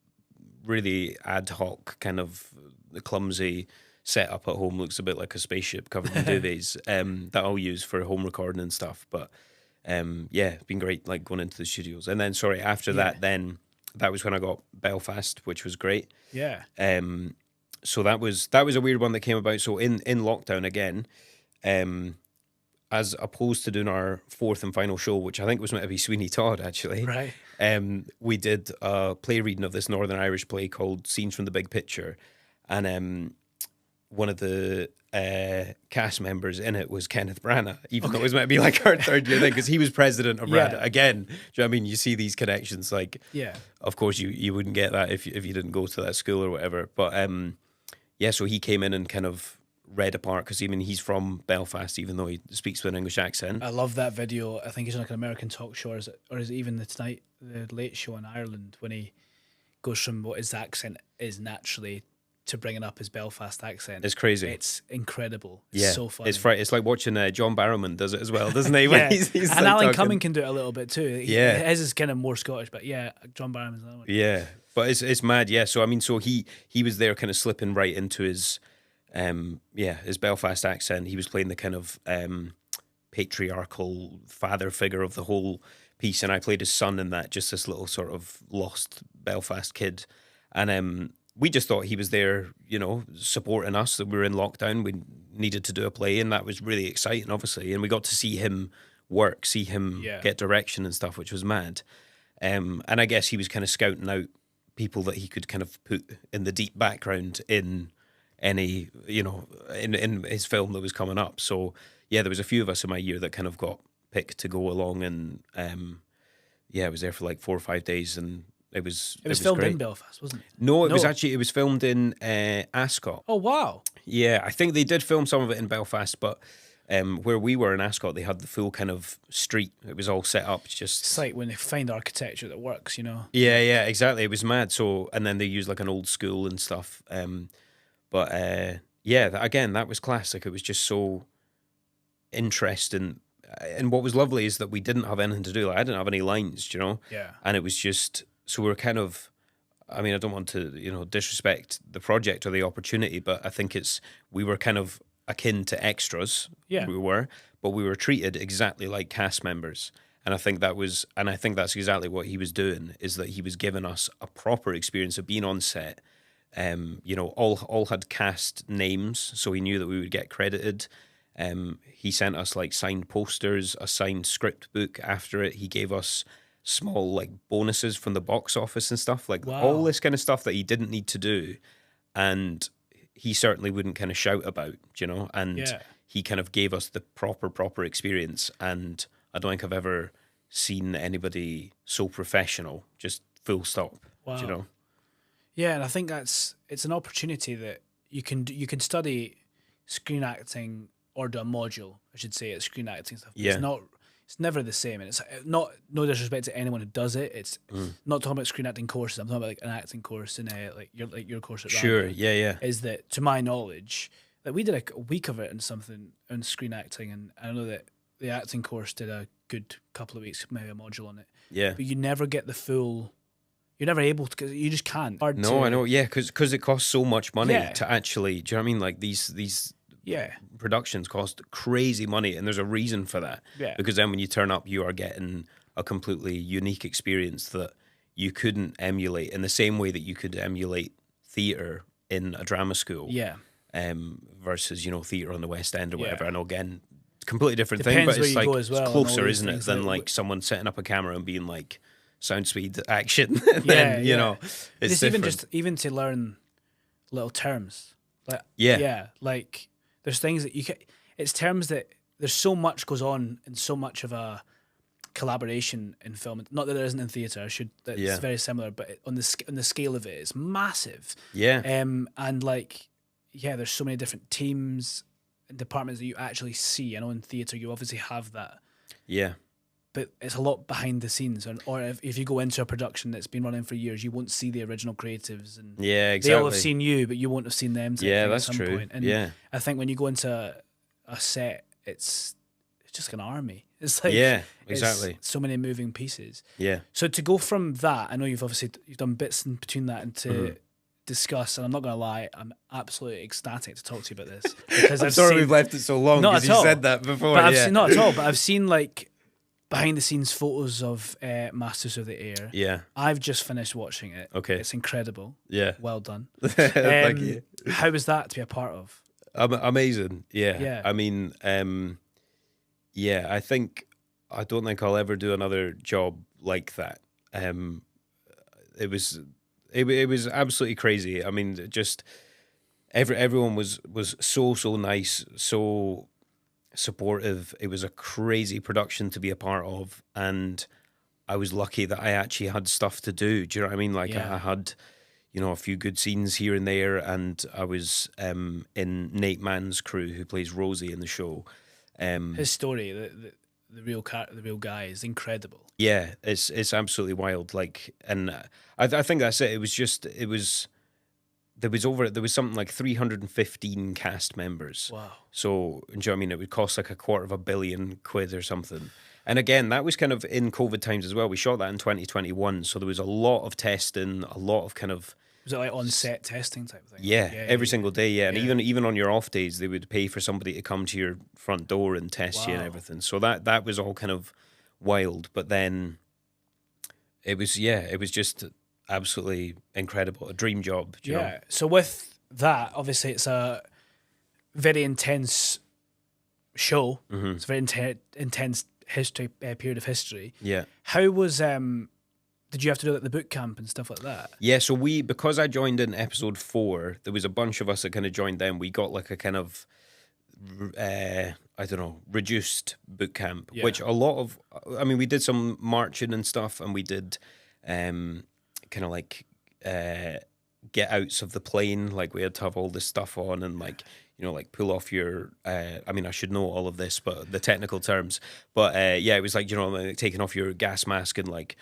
really ad hoc kind of the clumsy setup at home looks a bit like a spaceship covered in duvets that I'll use for home recording and stuff. But yeah, it's been great, like going into the studios. And then, sorry, after that, then that was when I got Belfast, which was great. Yeah. So that was a weird one that came about. So in lockdown again, as opposed to doing our fourth and final show, which I think was meant to be Sweeney Todd, actually. Right. We did a play reading of this Northern Irish play called Scenes from the Big Picture. And one of the cast members in it was Kenneth Branagh, even though it was meant to be like our third year thing, because he was president of RADA. Again, do you know what I mean? You see these connections, like, of course you wouldn't get that if you didn't go to that school or whatever. But yeah, so he came in and kind of read a part, because I mean, he's from Belfast, even though he speaks with an English accent. I love that video. I think he's on like an American talk show, or is it even the Tonight, the Late Show in Ireland, when he goes from what his accent is naturally to bringing up his Belfast accent. It's crazy. It's incredible. It's so funny. It's like watching John Barrowman does it as well, doesn't he? When he's and like Alan talking. Cumming can do it a little bit too. His is kind of more Scottish, but yeah, John Barrowman's another one. Yeah, but it's mad. Yeah, so I mean, so he was there, kind of slipping right into his his Belfast accent. He was playing the kind of patriarchal father figure of the whole piece, and I played his son in that, just this little sort of lost Belfast kid, and we just thought he was there, you know, supporting us, that we were in lockdown. We needed to do a play, and that was really exciting, obviously. And we got to see him work, see him get direction and stuff, which was mad. And I guess he was kind of scouting out people that he could kind of put in the deep background in any, you know, in his film that was coming up. So, yeah, there was a few of us in my year that kind of got picked to go along. And, I was there for like 4 or 5 days, and it was filmed great. in Belfast, wasn't it? No, it was filmed in Ascot. Oh, wow. Yeah, I think they did film some of it in Belfast, but where we were in Ascot, they had the full kind of street. It was all set up. It's like when they find architecture that works, you know? Yeah, exactly. It was mad. So, and then they used like an old school and stuff. Again, that was classic. It was just so interesting. And what was lovely is that we didn't have anything to do. Like, I didn't have any lines, you know? Yeah. And it was just... So we were kind of, I mean, I don't want to, you know, disrespect the project or the opportunity, but I think we were kind of akin to extras. Yeah. We were, but we were treated exactly like cast members. And I think that's exactly what he was doing, is that he was giving us a proper experience of being on set. You know, all had cast names, so he knew that we would get credited. He sent us like signed posters, a signed script book after it. He gave us small like bonuses from the box office and stuff, like all this kind of stuff that he didn't need to do, and he certainly wouldn't kind of shout about, you know. And he kind of gave us the proper experience, and I don't think I've ever seen anybody so professional, just full stop. Wow. You know. Yeah, and I think it's an opportunity that you can study screen acting or do a module, I should say, at screen acting stuff. Yeah. It's never the same, and it's not, no disrespect to anyone who does it. It's not talking about screen acting courses. I'm talking about like an acting course in your course at RADA. Sure, yeah. Is that, to my knowledge, that we did a week of it in something on screen acting, and I know that the acting course did a good couple of weeks, maybe a module on it. Yeah, but you never get the full. You're never able to, because you just can't. I know. Yeah, because it costs so much money to actually. Do you know what I mean? Like these. Yeah, productions cost crazy money, and there's a reason for that. Yeah, because then when you turn up, you are getting a completely unique experience that you couldn't emulate in the same way that you could emulate theatre in a drama school. Yeah, versus, you know, theatre on the West End or whatever. And again, completely different Depends thing, but it's like as well, it's closer, isn't it, than like someone setting up a camera and being like sound speed action. Then you know, it's different. Even to learn little terms, like like. There's things that you can. It's terms that there's so much goes on and so much of a collaboration in film. Not that there isn't in theatre. It's very similar, but on the scale of it, it's massive. Yeah. And like, there's so many different teams and departments that you actually see. I know in theatre you obviously have that. Yeah. But it's a lot behind the scenes, or if you go into a production that's been running for years, you won't see the original creatives, and exactly. They all have seen you, but you won't have seen them. That's at some true. Point. And I think when you go into a set, it's just like an army. It's like exactly. So many moving pieces. Yeah. So to go from that, I know you've done bits in between that into discuss, and I'm not going to lie, I'm absolutely ecstatic to talk to you about this because I'm sorry we've left it so long Not because at you all. said that before. But I've Yeah. seen, not at all, but I've seen like behind the scenes photos of Masters of the Air. Yeah. I've just finished watching it. Okay. It's incredible. Yeah. Well done. Thank you. How was that to be a part of? Amazing. Yeah. Yeah. I mean, yeah, I don't think I'll ever do another job like that. It was absolutely crazy. I mean, just everyone was so nice, so supportive. It was a crazy production to be a part of, and I was lucky that I actually had stuff to do. Do you know what I mean? Like Yeah. I had, a few good scenes here and there, and I was in Nate Mann's crew, who plays Rosie in the show. His story, the real guy, is incredible. Yeah, it's absolutely wild. Like, and I think that's it. There was something like 315 cast members. Wow. So, do you know what I mean? It would cost like £250 million or something. And again, that was kind of in COVID times as well. We shot that in 2021, so there was a lot of testing, a lot of kind of. Was it like on-set testing type of thing? Yeah, every single day, yeah. And Yeah. even on your off days, they would pay for somebody to come to your front door and test you and Wow. everything. So that was all kind of wild. But then it was just absolutely incredible. A dream job. Do you know? So with that, obviously it's a very intense show. Mm-hmm. It's a very intense period of history. Yeah. How was did you have to do like the boot camp and stuff like that? Yeah, so because I joined in episode 4, there was a bunch of us that kind of joined them. We got like a kind of, reduced boot camp, which a lot of, we did some marching and stuff, and we did kind of like get outs of the plane. Like we had to have all this stuff on and like, like pull off your, I should know all of this, but the technical terms. But it was like, like taking off your gas mask and like,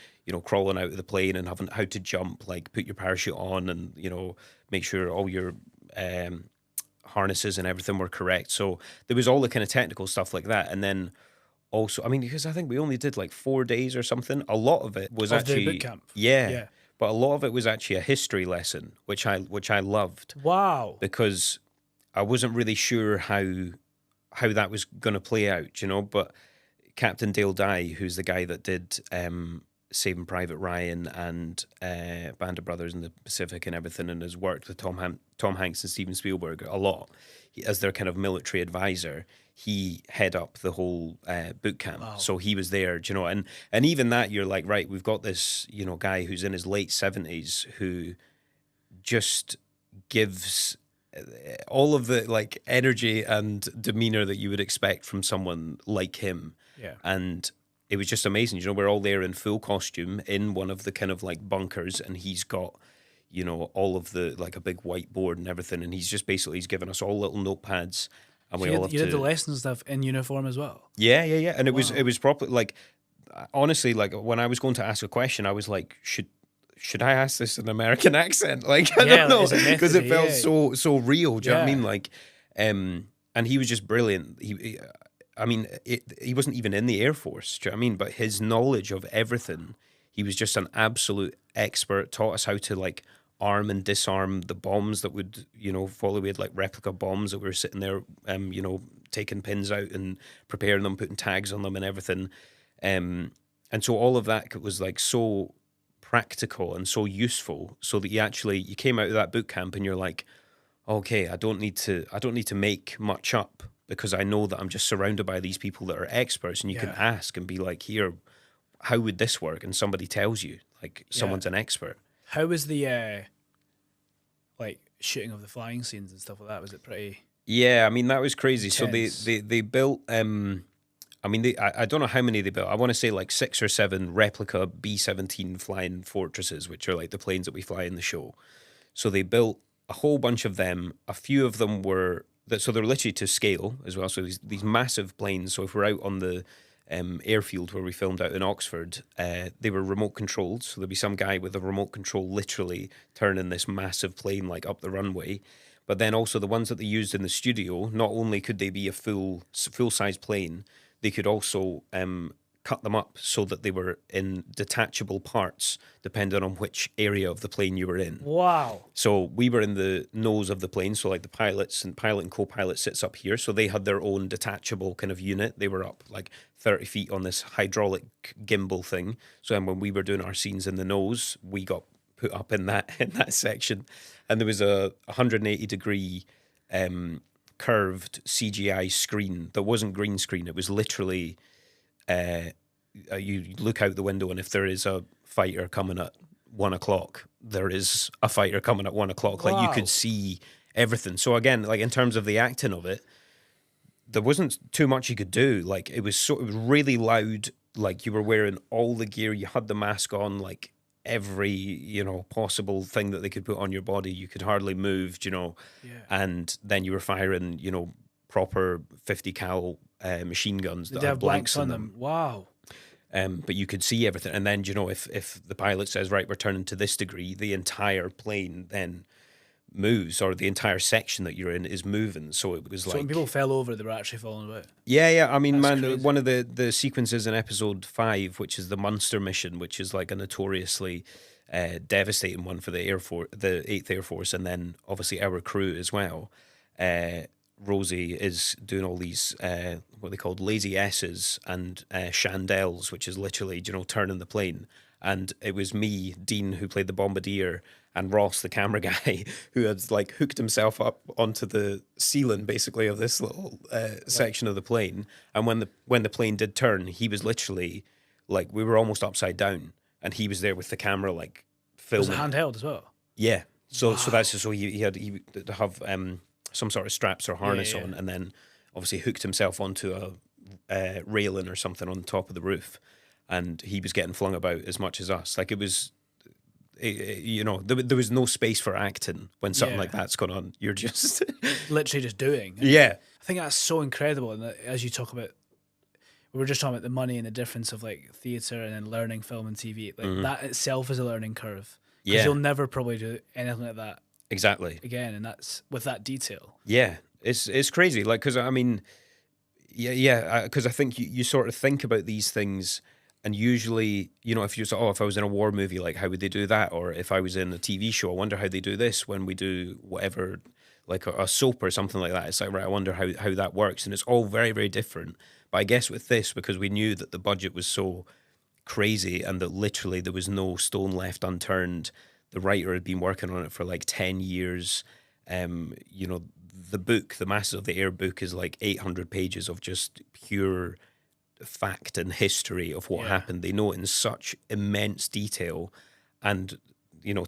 crawling out of the plane and having how to jump, like put your parachute on and, make sure all your harnesses and everything were correct. So there was all the kind of technical stuff like that. And then also, because I think we only did like 4 days or something. A lot of it was actually the boot camp. Yeah. But a lot of it was actually a history lesson, which I loved. Wow. Because I wasn't really sure how that was going to play out, but Captain Dale Dye, who's the guy that did Saving Private Ryan and Band of Brothers in the Pacific and everything, and has worked with Tom Hanks and Steven Spielberg a lot as their kind of military advisor. He head up the whole boot camp. Wow. So he was there, and even that, you're like, right, we've got this, guy who's in his late 70s who just gives all of the like energy and demeanor that you would expect from someone like him. Yeah. And it was just amazing. We're all there in full costume in one of the kind of like bunkers, and he's got, all of the like a big whiteboard and everything, and he's given us all little notepads, and we all have you to. did the lesson stuff in uniform as well. Yeah, and it was proper. Like, honestly, like when I was going to ask a question, I was like, should I ask this in an American accent? Like, I don't know, because it felt so real. Do you know what I mean? Like, and he was just brilliant. He wasn't even in the Air Force. Do you know what I mean? But his knowledge of everything, he was just an absolute expert. Taught us how to like arm and disarm the bombs that would, follow. We had like replica bombs that we were sitting there, taking pins out and preparing them, putting tags on them and everything. And so all of that was like so practical and so useful, so that you came out of that boot camp and you're like, okay, I don't need to make much up, because I know that I'm just surrounded by these people that are experts, and you can ask and be like, here, how would this work? And somebody tells you, like, someone's an expert. How was the like shooting of the flying scenes and stuff like that? Was it pretty? Yeah, that was crazy. Intense. So they built I don't know how many they built. I want to say like 6 or 7 replica B-17 flying fortresses, which are like the planes that we fly in the show. So they built a whole bunch of them. A few of them were so they're literally to scale as well. So these massive planes. So if we're out on the airfield where we filmed out in Oxford, they were remote controlled. So there'd be some guy with a remote control literally turning this massive plane like up the runway. But then also the ones that they used in the studio, not only could they be a full size plane, they could also cut them up so that they were in detachable parts, depending on which area of the plane you were in. Wow. So we were in the nose of the plane, so like the pilot and co-pilot sits up here, so they had their own detachable kind of unit. They were up like 30 feet on this hydraulic gimbal thing. So then when we were doing our scenes in the nose, we got put up in that section, and there was a 180-degree curved CGI screen that wasn't green screen. It was literally you look out the window, and if there is a fighter coming at 1 o'clock, there is a fighter coming at 1 o'clock. Wow. Like you could see everything. So again, like in terms of the acting of it, there wasn't too much you could do. Like it was really loud. Like you were wearing all the gear, you had the mask on, like every possible thing that they could put on your body. You could hardly move, and then you were firing proper 50 cal machine guns that had blanks on them. Wow. But you could see everything, and then if the pilot says, right, we're turning to this degree, the entire plane then moves, or the entire section that you're in is moving. So it was So when people fell over, they were actually falling about. Yeah. I mean, That's man, crazy. one of the sequences in episode 5, which is the Munster mission, which is like a notoriously devastating one for the Air Force, the 8th Air Force, and then obviously our crew as well. Rosie is doing all these what they called lazy S's and chandelles, which is literally turning the plane. And it was me, Dean, who played the bombardier, and Ross, the camera guy, who had like hooked himself up onto the ceiling basically of this little section of the plane. And when the plane did turn, he was literally like, we were almost upside down, and he was there with the camera like filming. Was it handheld as well? Yeah. So that's so he had to have some sort of straps or harness on, and then obviously hooked himself onto a railing or something on the top of the roof, and he was getting flung about as much as us. Like it was, there was no space for acting when something like that's going on. You're just literally just doing. Yeah. I think that's so incredible. And as you talk about, we were just talking about the money and the difference of like theatre and then learning film and TV. Like that itself is a learning curve. Because you'll never probably do anything like that Exactly. again, and that's with that detail. Yeah, it's crazy. Like, because I mean, because I think you sort of think about these things, and usually, if you say, if I was in a war movie, like how would they do that? Or if I was in a TV show, I wonder how they do this when we do whatever, like a soap or something like that. It's like, right, I wonder how that works, and it's all very, very different. But I guess with this, because we knew that the budget was so crazy and that literally there was no stone left unturned. The writer had been working on it for like 10 years. The book, The Masters of the Air book, is like 800 pages of just pure fact and history of what happened. They know it in such immense detail, and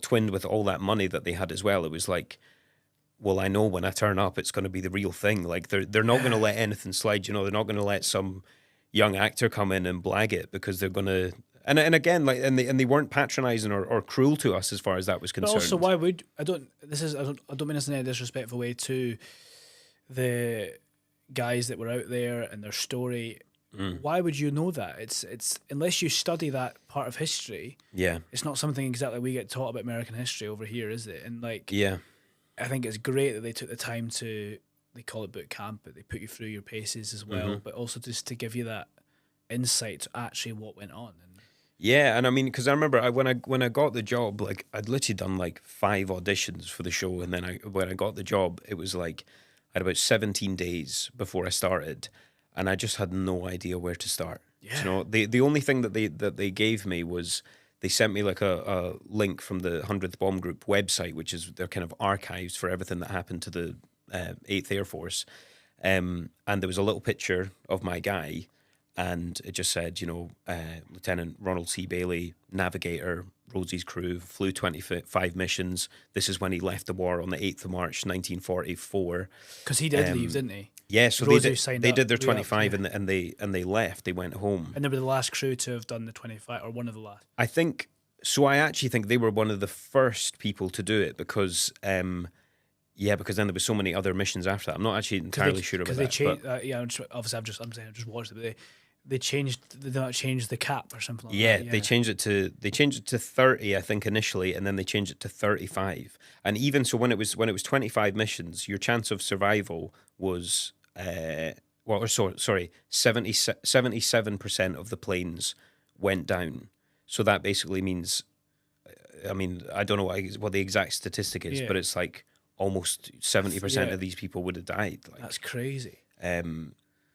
twinned with all that money that they had as well. It was like, well, I know when I turn up, it's going to be the real thing. Like they're not going to let anything slide. They're not going to let some young actor come in and blag it, because they're going to. And again, like, and they weren't patronising or cruel to us as far as that was concerned. But also, why would I don't mean this in a disrespectful way to the guys that were out there and their story. Why would you know that? It's unless you study that part of history. Yeah, it's not something exactly we get taught about American history over here, is it? And like, I think it's great that they took the time to. They call it boot camp, but they put you through your paces as well. But also just to give you that insight to actually what went on. Yeah, and I mean, because I remember when I got the job, like I'd literally done like 5 auditions for the show, and then when I got the job, it was like I had about 17 days before I started, and I just had no idea where to start. Yeah. The only thing that they gave me was they sent me like a link from the 100th Bomb Group website, which is their kind of archives for everything that happened to the 8th Air Force, and there was a little picture of my guy. And it just said, Lieutenant Ronald C. Bailey, navigator, Rosie's crew, flew 25 missions. This is when he left the war on the 8th of March, 1944. Because he did leave, didn't he? Yeah, so they did their 25 and they left. They went home. And they were the last crew to have done the 25, or one of the last. I actually think they were one of the first people to do it, because... because then there was so many other missions after that. I'm not actually entirely sure about that. Because they changed, obviously I'm saying I've just watched it, but they did not change the cap or something like that. Yeah, they changed it to 30, I think, initially, and then they changed it to 35. And even so, when it was 25 missions, your chance of survival was well, or sorry, 77% of the planes went down. So that basically means, I mean, I don't know what the exact statistic is, but it's like almost 70% of these people would have died. Like, that's crazy.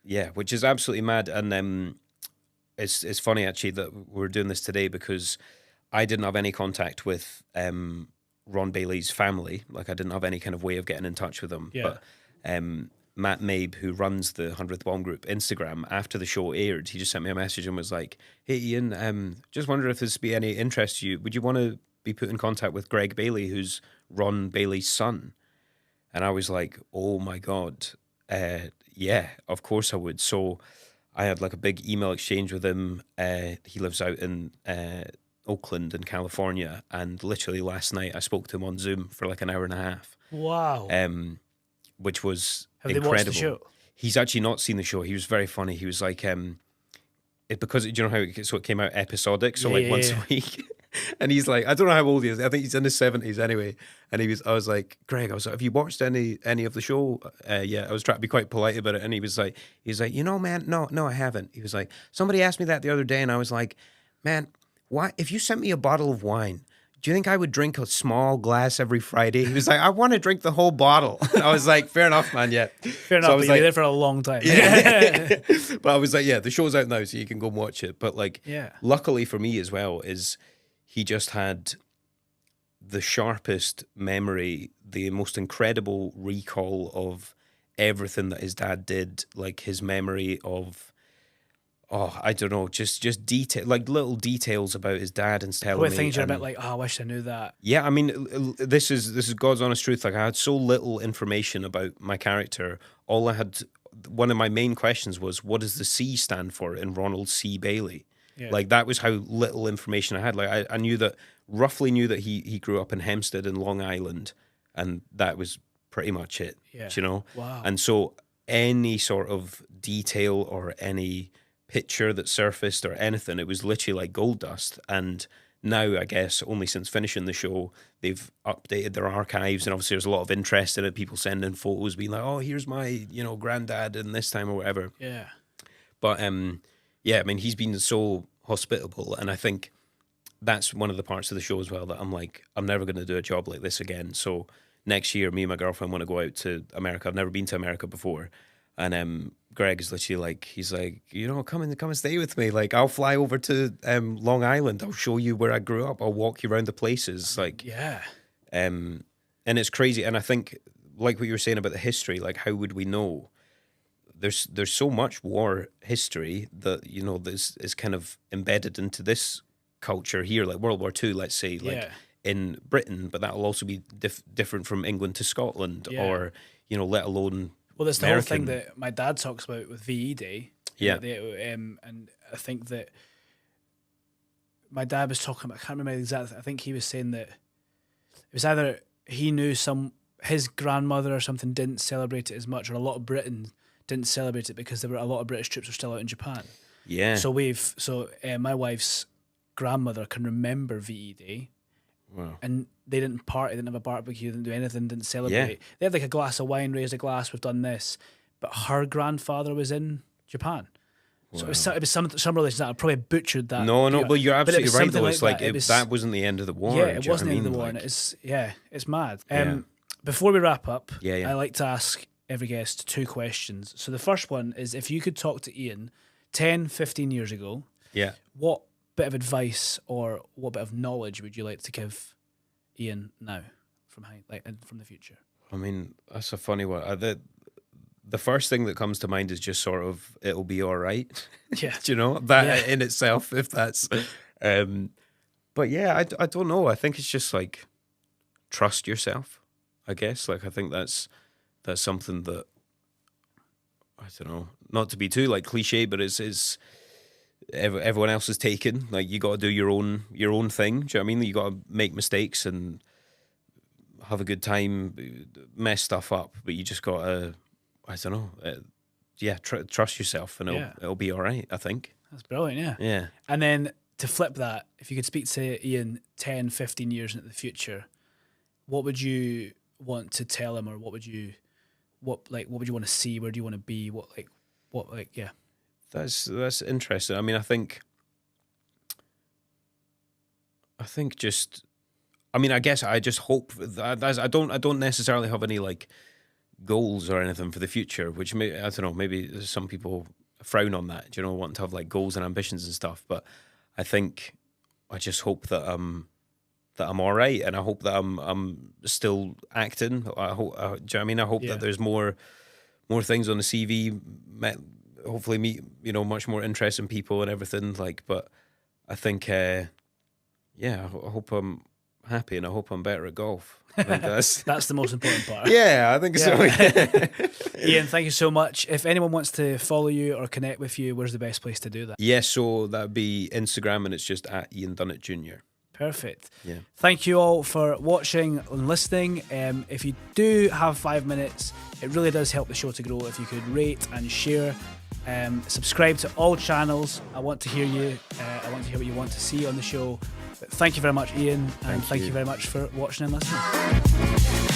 Yeah, which is absolutely mad. And it's funny actually that we're doing this today because I didn't have any contact with Ron Bailey's family. Like I didn't have any kind of way of getting in touch with them. Yeah. But Matt Mabe, who runs the 100th Bomb Group Instagram, after the show aired, he just sent me a message and was like, "Hey Ian, just wondering if this would be any interest to you. Would you want to be put in contact with Greg Bailey, who's Ron Bailey's son?" And I was like, "Oh my God, yeah, of course I would." So I had like a big email exchange with him. He lives out in Oakland in California, and literally last night I spoke to him on Zoom for like an hour and a half. Wow. Which was Have incredible. they watched the show? He's actually not seen the show. He was very funny. He was like, because do you know how it came out episodic, so once a week. And he's like, I don't know how old he is. I think he's in his 70s anyway. And I was like, Greg, I was like, have you watched any of the show? Yeah, I was trying to be quite polite about it. And he was like, you know, man, no, I haven't. He was like, somebody asked me that the other day, and I was like, man, why? If you sent me a bottle of wine, do you think I would drink a small glass every Friday? He was like, I want to drink the whole bottle. I was like, fair enough, man, yeah. Fair enough, I was but you're there for a long time. Yeah. But I was like, yeah, the show's out now, so you can go and watch it. But like, luckily for me as well, is he just had the sharpest memory, the most incredible recall of everything that his dad did, like his memory of, I don't know, just detail, like little details about his dad and telling me. Things you're a bit like, I wish I knew that. Yeah, I mean, this is God's honest truth. Like I had so little information about my character. One of my main questions was, what does the C stand for in Ronald C. Bailey? Yeah. Like that was how little information I had. Like I roughly knew that he grew up in Hempstead in Long Island, and that was pretty much it. Yeah. You know? Wow. And so any sort of detail or any picture that surfaced or anything, it was literally like gold dust. And now, I guess, only since finishing the show, they've updated their archives, and obviously there's a lot of interest in it. People sending photos, being like, "Oh, here's my, granddad in this time," or whatever. Yeah. But yeah, I mean, he's been so hospitable, and I think that's one of the parts of the show as well that I'm like, I'm never going to do a job like this again. So next year, me and my girlfriend want to go out to America. I've never been to America before, and Greg is literally like, he's like, come and stay with me. Like, I'll fly over to Long Island. I'll show you where I grew up. I'll walk you around the places. Like, yeah. And it's crazy. And I think, like what you were saying about the history, like, how would we know? There's so much war history that, this is kind of embedded into this culture here, like World War II, let's say, like in Britain, but that'll also be different from England to Scotland, or, let alone. Well, that's the American. whole thing that my dad talks about with VE Day. Yeah. And I think that my dad was talking about, I can't remember exactly, I think he was saying that it was either he knew his grandmother or something didn't celebrate it as much, or a lot of Britain didn't celebrate it because a lot of British troops were still out in Japan. Yeah. So my wife's grandmother can remember VE Day. Wow. And they didn't party, didn't have a barbecue, didn't do anything, didn't celebrate. Yeah. They had like a glass of wine, raised a glass, we've done this. But her grandfather was in Japan. Wow. So it was some relations that I probably butchered that. No, well, you're absolutely right though. It's like that wasn't the end of the war. Yeah, it wasn't the end of the war. And it's mad. Before we wrap up, I like to ask every guest 2 questions. So the first one is, if you could talk to Ian 10, 15 years ago, what bit of advice or what bit of knowledge would you like to give Ian now from the future? I mean, that's a funny one. The first thing that comes to mind is just sort of, it'll be all right. Yeah. Do you know that in itself, if that's but yeah, I don't know. I think it's just like, trust yourself, I guess. Like, I think that's something that, I don't know, not to be too like cliche, but it's everyone else is taken. Like, you got to do your own thing. Do you know what I mean? You got to make mistakes and have a good time, mess stuff up, but you just got to, I don't know, trust yourself, and it'll be all right, I think. That's brilliant, yeah. And then to flip that, if you could speak to Ian 10, 15 years into the future, what would you want to tell him, or what would you want to see? Where do you want to be? what, like, yeah. That's interesting. I mean, I think just, I mean, I guess I just hope that I don't necessarily have any like goals or anything for the future, which I don't know, maybe some people frown on that, you know, wanting to have like goals and ambitions and stuff. But I think I just hope that I'm all right, and I hope that I'm still acting. I hope, do you know what I mean? I hope that there's more things on the CV. Hopefully meet, you know, much more interesting people and everything. Like, but I think, I hope I'm happy, and I hope I'm better at golf. I think that's the most important part. Yeah, I think so. Ian, thank you so much. If anyone wants to follow you or connect with you, where's the best place to do that? Yeah, so that'd be Instagram, and it's just at Ian Dunnett Jr. Perfect. Yeah. Thank you all for watching and listening. If you do have 5 minutes, it really does help the show to grow if you could rate and share. Subscribe to all channels. I want to hear you. I want to hear what you want to see on the show. But thank you very much, Ian, and thank you very much for watching and listening.